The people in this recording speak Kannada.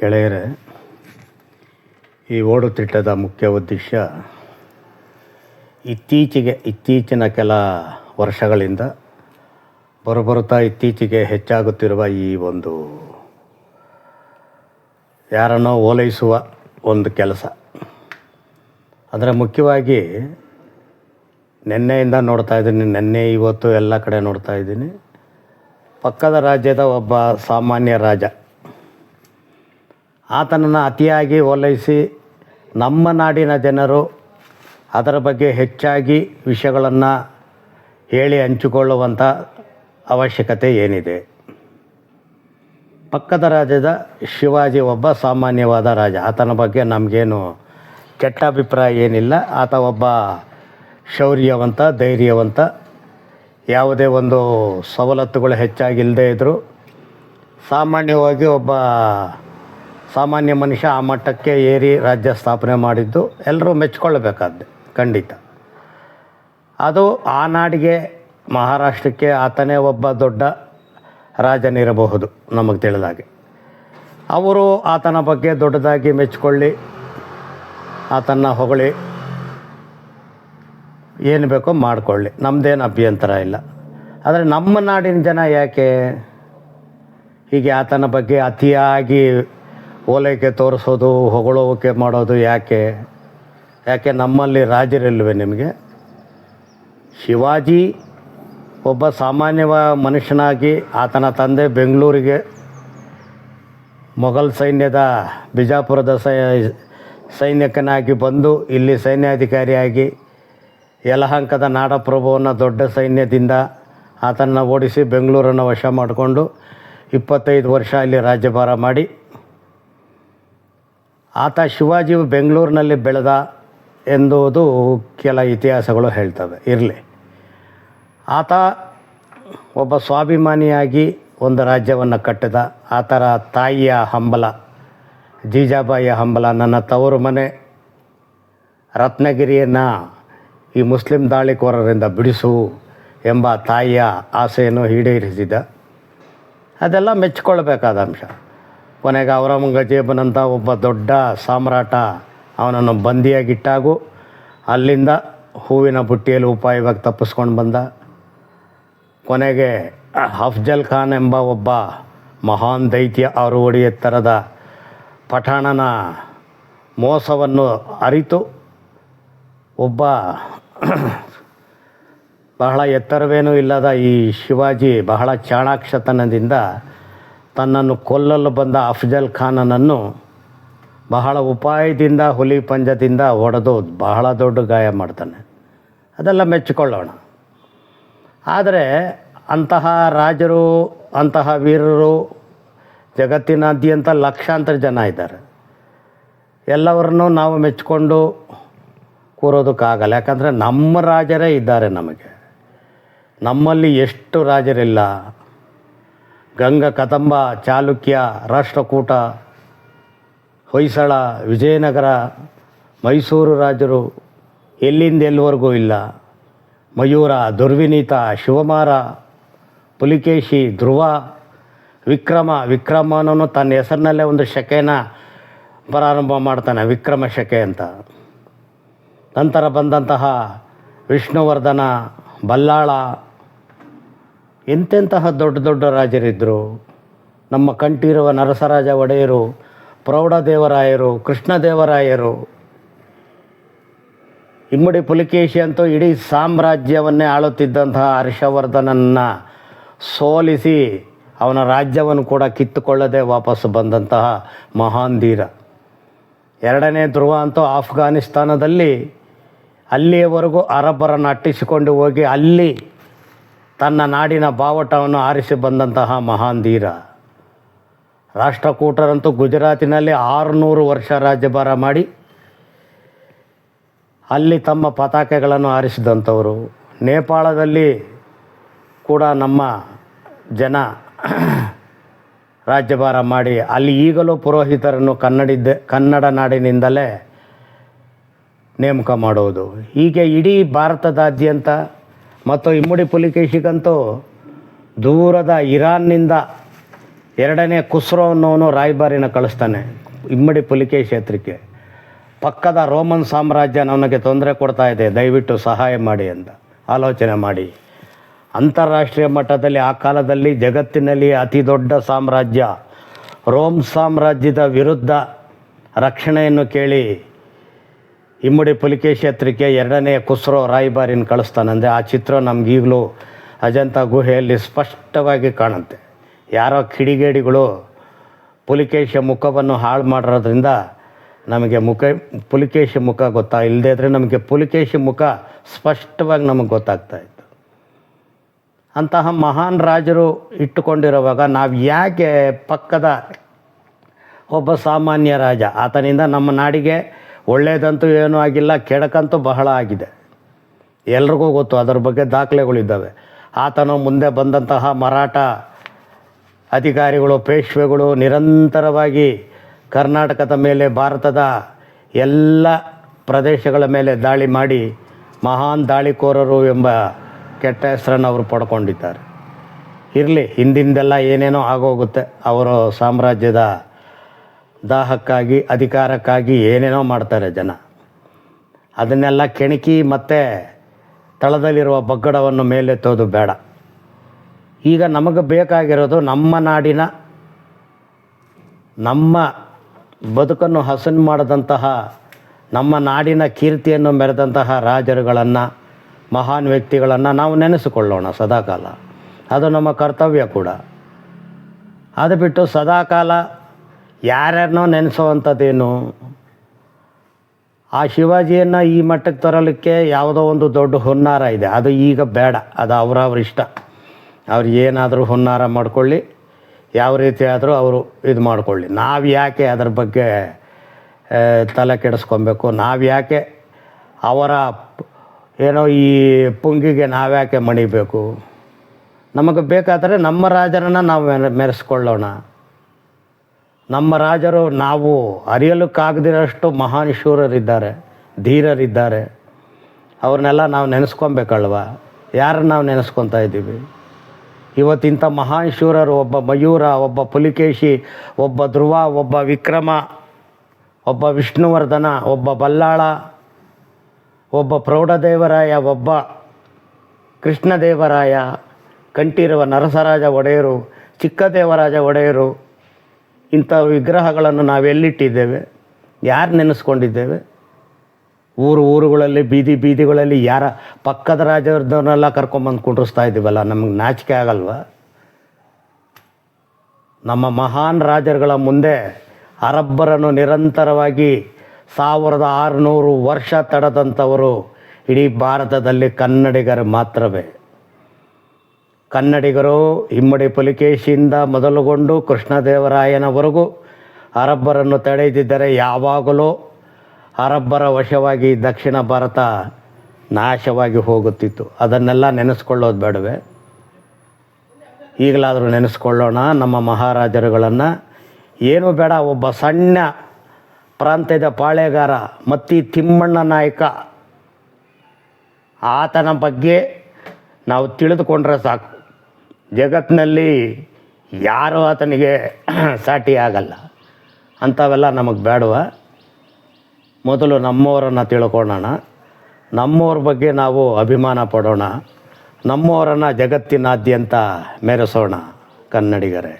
ಗೆಳೆಯರೇ, ಈ ಓಡುತಿಟ್ಟದ ಮುಖ್ಯ ಉದ್ದೇಶ ಇತ್ತೀಚಿನ ಕೆಲ ವರ್ಷಗಳಿಂದ ಬರುತ್ತಾ ಇತ್ತೀಚೆಗೆ ಹೆಚ್ಚಾಗುತ್ತಿರುವ ಈ ಒಂದು ಯಾರನ್ನೋ ಓಲೈಸುವ ಒಂದು ಕೆಲಸ. ಅಂದರೆ ಮುಖ್ಯವಾಗಿ ನಿನ್ನೆಯಿಂದ ನೋಡ್ತಾ ಇದ್ದೀನಿ, ನಿನ್ನೆ ಇವತ್ತು ಎಲ್ಲ ಕಡೆ ನೋಡ್ತಾ ಇದ್ದೀನಿ. ಪಕ್ಕದ ರಾಜ್ಯದ ಒಬ್ಬ ಸಾಮಾನ್ಯ ರಾಜ, ಆತನನ್ನು ಅತಿಯಾಗಿ ಓಲೈಸಿ ನಮ್ಮ ನಾಡಿನ ಜನರು ಅದರ ಬಗ್ಗೆ ಹೆಚ್ಚಾಗಿ ವಿಷಯಗಳನ್ನು ಹೇಳಿ ಹಂಚಿಕೊಳ್ಳುವಂಥ ಅವಶ್ಯಕತೆ ಏನಿದೆ? ಪಕ್ಕದ ರಾಜ್ಯದ ಶಿವಾಜಿ ಒಬ್ಬ ಸಾಮಾನ್ಯವಾದ ರಾಜ. ಆತನ ಬಗ್ಗೆ ನಮಗೇನು ಕೆಟ್ಟ ಅಭಿಪ್ರಾಯ ಏನಿಲ್ಲ. ಆತ ಒಬ್ಬ ಶೌರ್ಯವಂತ, ಧೈರ್ಯವಂತ, ಯಾವುದೇ ಒಂದು ಸವಲತ್ತುಗಳು ಹೆಚ್ಚಾಗಿಲ್ಲದೆ ಇದ್ದರೂ ಸಾಮಾನ್ಯವಾಗಿ ಒಬ್ಬ ಸಾಮಾನ್ಯ ಮನುಷ್ಯ ಆ ಮಟ್ಟಕ್ಕೆ ಏರಿ ರಾಜ್ಯ ಸ್ಥಾಪನೆ ಮಾಡಿದ್ದು ಎಲ್ಲರೂ ಮೆಚ್ಚಿಕೊಳ್ಳಬೇಕಾದ್ದು ಖಂಡಿತ. ಅದು ಆ ನಾಡಿಗೆ, ಮಹಾರಾಷ್ಟ್ರಕ್ಕೆ ಆತನೇ ಒಬ್ಬ ದೊಡ್ಡ ರಾಜನಿರಬಹುದು ನಮಗೆ ತಿಳಿದಾಗೆ. ಅವರು ಆತನ ಬಗ್ಗೆ ದೊಡ್ಡದಾಗಿ ಮೆಚ್ಚಿಕೊಳ್ಳಿ, ಆತನ ಹೊಗಳಿ, ಏನು ಬೇಕೋ ಮಾಡಿಕೊಳ್ಳಿ, ನಮ್ಮದೇನು ಅಭ್ಯಂತರ ಇಲ್ಲ. ಆದರೆ ನಮ್ಮ ನಾಡಿನ ಜನ ಯಾಕೆ ಹೀಗೆ ಆತನ ಬಗ್ಗೆ ಅತಿಯಾಗಿ ಓಲೈಕೆ ತೋರಿಸೋದು, ಹೊಗಳೋಕೆ ಮಾಡೋದು ಯಾಕೆ? ನಮ್ಮಲ್ಲಿ ರಾಜರಿಲ್ವೇ ನಿಮಗೆ? ಶಿವಾಜಿ ಒಬ್ಬ ಸಾಮಾನ್ಯ ಮನುಷ್ಯನಾಗಿ ಆತನ ತಂದೆ ಬೆಂಗಳೂರಿಗೆ ಮೊಘಲ್ ಸೈನ್ಯದ ಬಿಜಾಪುರದ ಸೈನಿಕನಾಗಿ ಬಂದು ಇಲ್ಲಿ ಸೈನ್ಯಾಧಿಕಾರಿಯಾಗಿ ಯಲಹಂಕದ ನಾಡಪ್ರಭುವನ್ನು ದೊಡ್ಡ ಸೈನ್ಯದಿಂದ ಆತನ್ನು ಓಡಿಸಿ ಬೆಂಗಳೂರನ್ನು ವಶ ಮಾಡಿಕೊಂಡು 25 ವರ್ಷ ಇಲ್ಲಿ ರಾಜ್ಯಭಾರ ಮಾಡಿ ಆತ ಶಿವಾಜಿಯು ಬೆಂಗಳೂರಿನಲ್ಲಿ ಬೆಳೆದ ಎಂಬುದು ಕೆಲ ಇತಿಹಾಸಗಳು ಹೇಳ್ತವೆ. ಇರಲಿ, ಆತ ಒಬ್ಬ ಸ್ವಾಭಿಮಾನಿಯಾಗಿ ಒಂದು ರಾಜ್ಯವನ್ನು ಕಟ್ಟಿದ. ಆತರ ತಾಯಿಯ ಹಂಬಲ, ಜೀಜಾಬಾಯಿಯ ಹಂಬಲ, ನನ್ನ ತವರು ಮನೆ ರತ್ನಗಿರಿಯನ್ನು ಈ ಮುಸ್ಲಿಂ ದಾಳಿಕೋರರಿಂದ ಬಿಡಿಸು ಎಂಬ ತಾಯಿಯ ಆಸೆಯನ್ನು ಈಡೇರಿಸಿದ. ಅದೆಲ್ಲ ಮೆಚ್ಚಿಕೊಳ್ಬೇಕಾದ ಅಂಶ. ಕೊನೆಗೆ ಔರಂಗಜೇಬನಂಥ ಒಬ್ಬ ದೊಡ್ಡ ಸಾಮ್ರಾಟ ಅವನನ್ನು ಬಂದಿಯಾಗಿಟ್ಟಾಗೂ ಅಲ್ಲಿಂದ ಹೂವಿನ ಬುಟ್ಟಿಯಲ್ಲಿ ಉಪಾಯವಾಗಿ ತಪ್ಪಿಸ್ಕೊಂಡು ಬಂದ. ಕೊನೆಗೆ ಅಫ್ಜಲ್ ಖಾನ್ ಎಂಬ ಒಬ್ಬ ಮಹಾನ್ ದೈತ್ಯ 6 ಅಡಿ ಎತ್ತರದ ಪಠಾಣನ ಮೋಸವನ್ನು ಅರಿತು ಒಬ್ಬ ಬಹಳ ಎತ್ತರವೇನೂ ಇಲ್ಲದ ಈ ಶಿವಾಜಿ ಬಹಳ ಚಾಣಾಕ್ಷತನದಿಂದ ತನ್ನನ್ನು ಕೊಲ್ಲಲು ಬಂದ ಅಫ್ಜಲ್ ಖಾನನನ್ನು ಬಹಳ ಉಪಾಯದಿಂದ, ಹುಲಿ ಪಂಜದಿಂದ ಹೊಡೆದು ಬಹಳ ದೊಡ್ಡ ಗಾಯ ಮಾಡ್ತಾನೆ. ಅದೆಲ್ಲ ಮೆಚ್ಚಿಕೊಳ್ಳೋಣ. ಆದರೆ ಅಂತಹ ರಾಜರು, ಅಂತಹ ವೀರರು ಜಗತ್ತಿನಾದ್ಯಂತ ಲಕ್ಷಾಂತರ ಜನ ಇದ್ದಾರೆ. ಎಲ್ಲವರನ್ನೂ ನಾವು ಮೆಚ್ಚಿಕೊಂಡು ಕೂರೋದಕ್ಕಾಗಲ್ಲ. ಯಾಕಂದರೆ ನಮ್ಮ ರಾಜರೇ ಇದ್ದಾರೆ. ನಮ್ಮಲ್ಲಿ ಎಷ್ಟು ರಾಜರಿಲ್ಲ. ಗಂಗ, ಕದಂಬ, ಚಾಲುಕ್ಯ, ರಾಷ್ಟ್ರಕೂಟ, ಹೊಯ್ಸಳ, ವಿಜಯನಗರ, ಮೈಸೂರು ರಾಜರು ಎಲ್ಲಿಂದ ಎಲ್ಲಿವರೆಗೂ ಇಲ್ಲ. ಮಯೂರ, ದುರ್ವಿನೀತ, ಶಿವಮಾರ, ಪುಲಿಕೇಶಿ, ಧ್ರುವ, ವಿಕ್ರಮನೂ ತನ್ನ ಹೆಸರಿನಲ್ಲೇ ಒಂದು ಶಕೆನ ಪ್ರಾರಂಭ ಮಾಡ್ತಾನೆ, ವಿಕ್ರಮ ಶಕೆ ಅಂತ. ನಂತರ ಬಂದಂತಹ ವಿಷ್ಣುವರ್ಧನ, ಬಲ್ಲಾಳ, ಎಂತೆಂತಹ ದೊಡ್ಡ ದೊಡ್ಡ ರಾಜರಿದ್ದರು. ನಮ್ಮ ಕಂಠೀರವ ನರಸರಾಜ ಒಡೆಯರು, ಪ್ರೌಢದೇವರಾಯರು, ಕೃಷ್ಣದೇವರಾಯರು, ಇಮ್ಮಡಿ ಪುಲಿಕೇಶಿ ಅಂತೂ ಇಡೀ ಸಾಮ್ರಾಜ್ಯವನ್ನೇ ಆಳುತ್ತಿದ್ದಂತಹ ಹರ್ಷವರ್ಧನನ್ನು ಸೋಲಿಸಿ ಅವನ ರಾಜ್ಯವನ್ನು ಕೂಡ ಕಿತ್ತುಕೊಳ್ಳದೆ ವಾಪಸ್ಸು ಬಂದಂತಹ ಮಹಾನ್ ಧೀರ. 2ನೇ ಧ್ರುವ ಅಂತೂ ಆಫ್ಘಾನಿಸ್ತಾನದಲ್ಲಿ ಅಲ್ಲಿಯವರೆಗೂ ಅರಬ್ಬರನ್ನು ಅಟ್ಟಿಸಿಕೊಂಡು ಹೋಗಿ ಅಲ್ಲಿ ತನ್ನ ನಾಡಿನ ಬಾವಟವನ್ನು ಆರಿಸಿ ಬಂದಂತಹ ಮಹಾನ್ ಧೀರ. ರಾಷ್ಟ್ರಕೂಟರಂತೂ ಗುಜರಾತಿನಲ್ಲಿ 600 ವರ್ಷ ರಾಜ್ಯಭಾರ ಮಾಡಿ ಅಲ್ಲಿ ತಮ್ಮ ಪತಾಕೆಗಳನ್ನು ಆರಿಸಿದಂಥವರು. ನೇಪಾಳದಲ್ಲಿ ಕೂಡ ನಮ್ಮ ಜನ ರಾಜ್ಯಭಾರ ಮಾಡಿ ಅಲ್ಲಿ ಈಗಲೂ ಪುರೋಹಿತರನ್ನು ಕನ್ನಡ ನಾಡಿನಿಂದಲೇ ನೇಮಕ ಮಾಡುವುದು. ಹೀಗೆ ಇಡೀ ಭಾರತದಾದ್ಯಂತ ಮತ್ತು ಇಮ್ಮಡಿ ಪುಲಿಕೇಶಿಗಂತೂ ದೂರದ ಇರಾನ್ನಿಂದ ಎರಡನೇ ಖುಸ್ರೋ ಅನ್ನೋನು ರಾಯಭಾರಿನ ಕಳಿಸ್ತಾನೆ ಇಮ್ಮಡಿ ಪುಲಿಕೇಶಿ ಕ್ಷೇತ್ರಕ್ಕೆ. ಪಕ್ಕದ ರೋಮನ್ ಸಾಮ್ರಾಜ್ಯ ನನಗೆ ತೊಂದರೆ ಕೊಡ್ತಾ ಇದೆ, ದಯವಿಟ್ಟು ಸಹಾಯ ಮಾಡಿ ಅಂತ ಆಲೋಚನೆ ಮಾಡಿ ಅಂತಾರಾಷ್ಟ್ರೀಯ ಮಟ್ಟದಲ್ಲಿ ಆ ಕಾಲದಲ್ಲಿ ಜಗತ್ತಿನಲ್ಲಿ ಅತಿ ದೊಡ್ಡ ಸಾಮ್ರಾಜ್ಯ ರೋಮ್ ಸಾಮ್ರಾಜ್ಯದ ವಿರುದ್ಧ ರಕ್ಷಣೆಯನ್ನು ಕೇಳಿ ಇಮ್ಮಡಿ ಪುಲಿಕೇಶಿ ಕ್ಷೇತ್ರಕ್ಕೆ ಎರಡನೇ ಖುಸ್ರೋ ರಾಯಭಾರಿನ ಕಳಿಸ್ತಾನಂದರೆ ಆ ಚಿತ್ರ ನಮಗೀಗಲೂ ಅಜಂತ ಗುಹೆಯಲ್ಲಿ ಸ್ಪಷ್ಟವಾಗಿ ಕಾಣುತ್ತೆ. ಯಾರೋ ಕಿಡಿಗೇಡಿಗಳು ಪುಲಿಕೇಶಿಯ ಮುಖವನ್ನು ಹಾಳು ಮಾಡಿರೋದ್ರಿಂದ ನಮಗೆ ಪುಲಿಕೇಶಿ ಮುಖ ಇಲ್ಲದೇ ಇದ್ದರೆ ನಮಗೆ ಪುಲಿಕೇಶಿ ಮುಖ ಸ್ಪಷ್ಟವಾಗಿ ನಮಗೆ ಗೊತ್ತಾಗ್ತಾಯಿತ್ತು. ಅಂತಹ ಮಹಾನ್ ರಾಜರು ಇಟ್ಟುಕೊಂಡಿರುವಾಗ ನಾವು ಯಾಕೆ ಪಕ್ಕದ ಒಬ್ಬ ಸಾಮಾನ್ಯ ರಾಜ, ಆತನಿಂದ ನಮ್ಮ ನಾಡಿಗೆ ಒಳ್ಳೆಯದಂತೂ ಏನೂ ಆಗಿಲ್ಲ, ಕೆಡಕಂತೂ ಬಹಳ ಆಗಿದೆ, ಎಲ್ರಿಗೂ ಗೊತ್ತು, ಅದರ ಬಗ್ಗೆ ದಾಖಲೆಗಳಿದ್ದಾವೆ. ಆತನು ಮುಂದೆ ಬಂದಂತಹ ಮರಾಠ ಅಧಿಕಾರಿಗಳು ಪೇಶ್ವೆಗಳು ನಿರಂತರವಾಗಿ ಕರ್ನಾಟಕದ ಮೇಲೆ ಭಾರತದ ಎಲ್ಲ ಪ್ರದೇಶಗಳ ಮೇಲೆ ದಾಳಿ ಮಾಡಿ ಮಹಾನ್ ದಾಳಿಕೋರರು ಎಂಬ ಕೆಟ್ಟ ಹೆಸರನ್ನು ಅವರು ಪಡ್ಕೊಂಡಿದ್ದಾರೆ. ಇರಲಿ, ಹಿಂದಿಂದೆಲ್ಲ ಏನೇನೋ ಆಗೋಗುತ್ತೆ, ಅವರು ಸಾಮ್ರಾಜ್ಯದ ದಾಹಕ್ಕಾಗಿ ಅಧಿಕಾರಕ್ಕಾಗಿ ಏನೇನೋ ಮಾಡ್ತಾರೆ ಜನ. ಅದನ್ನೆಲ್ಲ ಕೆಣಕಿ ಮತ್ತು ತಳದಲ್ಲಿರುವ ಬಗ್ಗಡವನ್ನು ಮೇಲೆತ್ತೋದು ಬೇಡ. ಈಗ ನಮಗೆ ಬೇಕಾಗಿರೋದು ನಮ್ಮ ನಾಡಿನ ನಮ್ಮ ಬದುಕನ್ನು ಹಸನು ಮಾಡಿದಂತಹ ನಮ್ಮ ನಾಡಿನ ಕೀರ್ತಿಯನ್ನು ಮೆರೆದಂತಹ ರಾಜರುಗಳನ್ನು ಮಹಾನ್ ವ್ಯಕ್ತಿಗಳನ್ನು ನಾವು ನೆನೆಸಿಕೊಳ್ಳೋಣ ಸದಾಕಾಲ. ಅದು ನಮ್ಮ ಕರ್ತವ್ಯ ಕೂಡ. ಅದು ಬಿಟ್ಟು ಸದಾಕಾಲ ಯಾರ್ಯಾರನ್ನೋ ನೆನೆಸೋವಂಥದ್ದೇನು? ಆ ಶಿವಾಜಿಯನ್ನು ಈ ಮಟ್ಟಕ್ಕೆ ತರಲಿಕ್ಕೆ ಯಾವುದೋ ಒಂದು ದೊಡ್ಡ ಹುನ್ನಾರ ಇದೆ, ಅದು ಈಗ ಬೇಡ. ಅದು ಅವರವ್ರ ಇಷ್ಟ, ಅವ್ರು ಏನಾದರೂ ಹುನ್ನಾರ ಮಾಡ್ಕೊಳ್ಳಿ, ಯಾವ ರೀತಿ ಆದರೂ ಅವರು ಇದು ಮಾಡ್ಕೊಳ್ಳಿ. ನಾವು ಯಾಕೆ ಅದರ ಬಗ್ಗೆ ತಲೆ ಕೆಡಿಸ್ಕೊಬೇಕು? ನಾವು ಯಾಕೆ ಅವರ ಏನೋ ಈ ಪುಂಗಿಗೆ ನಾವ್ಯಾಕೆ ಮಣಿಬೇಕು? ನಮಗೆ ಬೇಕಾದರೆ ನಮ್ಮ ರಾಜರನ್ನು ನಾವು ಮೆರೆಸ್ಕೊಳ್ಳೋಣ. ನಮ್ಮ ರಾಜರು ನಾವು ಅರಿಯಲಿಕ್ಕಾಗದಿರೋಷ್ಟು ಮಹಾನ್ ಶೂರರಿದ್ದಾರೆ, ಧೀರರಿದ್ದಾರೆ. ಅವ್ರನ್ನೆಲ್ಲ ನಾವು ನೆನೆಸ್ಕೊಬೇಕಲ್ವ? ಯಾರನ್ನು ನಾವು ನೆನೆಸ್ಕೊತಾ ಇದ್ದೀವಿ ಇವತ್ತಿಂಥ ಮಹಾನ್ ಶೂರರು? ಒಬ್ಬ ಮಯೂರ, ಒಬ್ಬ ಪುಲಿಕೇಶಿ, ಒಬ್ಬ ಧ್ರುವ, ಒಬ್ಬ ವಿಕ್ರಮ, ಒಬ್ಬ ವಿಷ್ಣುವರ್ಧನ, ಒಬ್ಬ ಬಲ್ಲಾಳ, ಒಬ್ಬ ಪ್ರೌಢದೇವರಾಯ, ಒಬ್ಬ ಕೃಷ್ಣದೇವರಾಯ, ಕಂಠೀರವ ನರಸರಾಜ ಒಡೆಯರು, ಚಿಕ್ಕದೇವರಾಜ ಒಡೆಯರು, ಇಂಥ ವಿಗ್ರಹಗಳನ್ನು ನಾವೆಲ್ಲಿಟ್ಟಿದ್ದೇವೆ? ಯಾರು ನೆನೆಸ್ಕೊಂಡಿದ್ದೇವೆ? ಊರುಗಳಲ್ಲಿ ಬೀದಿಗಳಲ್ಲಿ ಯಾರ ಪಕ್ಕದ ರಾಜ್ಯದವ್ರನ್ನೆಲ್ಲ ಕರ್ಕೊಂಬಂದು ಕುಂಡ್ರಿಸ್ತಾ ಇದ್ದೀವಲ್ಲ, ನಮಗೆ ನಾಚಿಕೆ ಆಗಲ್ವ? ನಮ್ಮ ಮಹಾನ್ ರಾಜರುಗಳ ಮುಂದೆ ಅರಬ್ಬರನ್ನು ನಿರಂತರವಾಗಿ 1600 ವರ್ಷ ತಡೆದಂಥವರು ಇಡೀ ಭಾರತದಲ್ಲಿ ಕನ್ನಡಿಗರು ಮಾತ್ರವೇ. ಕನ್ನಡಿಗರು ಇಮ್ಮಡಿ ಪುಲಿಕೇಶಿಯಿಂದ ಮೊದಲುಗೊಂಡು ಕೃಷ್ಣದೇವರಾಯನವರೆಗೂ ಅರಬ್ಬರನ್ನು ತಡೆದಿದ್ದರೆ ಯಾವಾಗಲೂ ಅರಬ್ಬರ ವಶವಾಗಿ ದಕ್ಷಿಣ ಭಾರತ ನಾಶವಾಗಿ ಹೋಗುತ್ತಿತ್ತು. ಅದನ್ನೆಲ್ಲ ನೆನೆಸ್ಕೊಳ್ಳೋದು ಬೇಡವೇ? ಈಗಲಾದರೂ ನೆನೆಸ್ಕೊಳ್ಳೋಣ ನಮ್ಮ ಮಹಾರಾಜರುಗಳನ್ನು. ಏನೂ ಬೇಡ, ಒಬ್ಬ ಸಣ್ಣ ಪ್ರಾಂತ್ಯದ ಪಾಳೆಗಾರ ಮತ್ತಿ ತಿಮ್ಮಣ್ಣ ನಾಯಕ, ಆತನ ಬಗ್ಗೆ ನಾವು ತಿಳಿದುಕೊಂಡ್ರೆ ಸಾಕು. ಜಗತ್ತಿನಲ್ಲಿ ಯಾರೂ ಆತನಿಗೆ ಸಾಟಿ ಆಗಲ್ಲ. ಅಂಥವೆಲ್ಲ ನಮಗೆ ಬೇಡವ? ಮೊದಲು ನಮ್ಮವರನ್ನು ತಿಳ್ಕೊಳ್ಳೋಣ, ನಮ್ಮವ್ರ ಬಗ್ಗೆ ನಾವು ಅಭಿಮಾನ ಪಡೋಣ, ನಮ್ಮವರನ್ನು ಜಗತ್ತಿನಾದ್ಯಂತ ಮೆರೆಸೋಣ ಕನ್ನಡಿಗರೇ.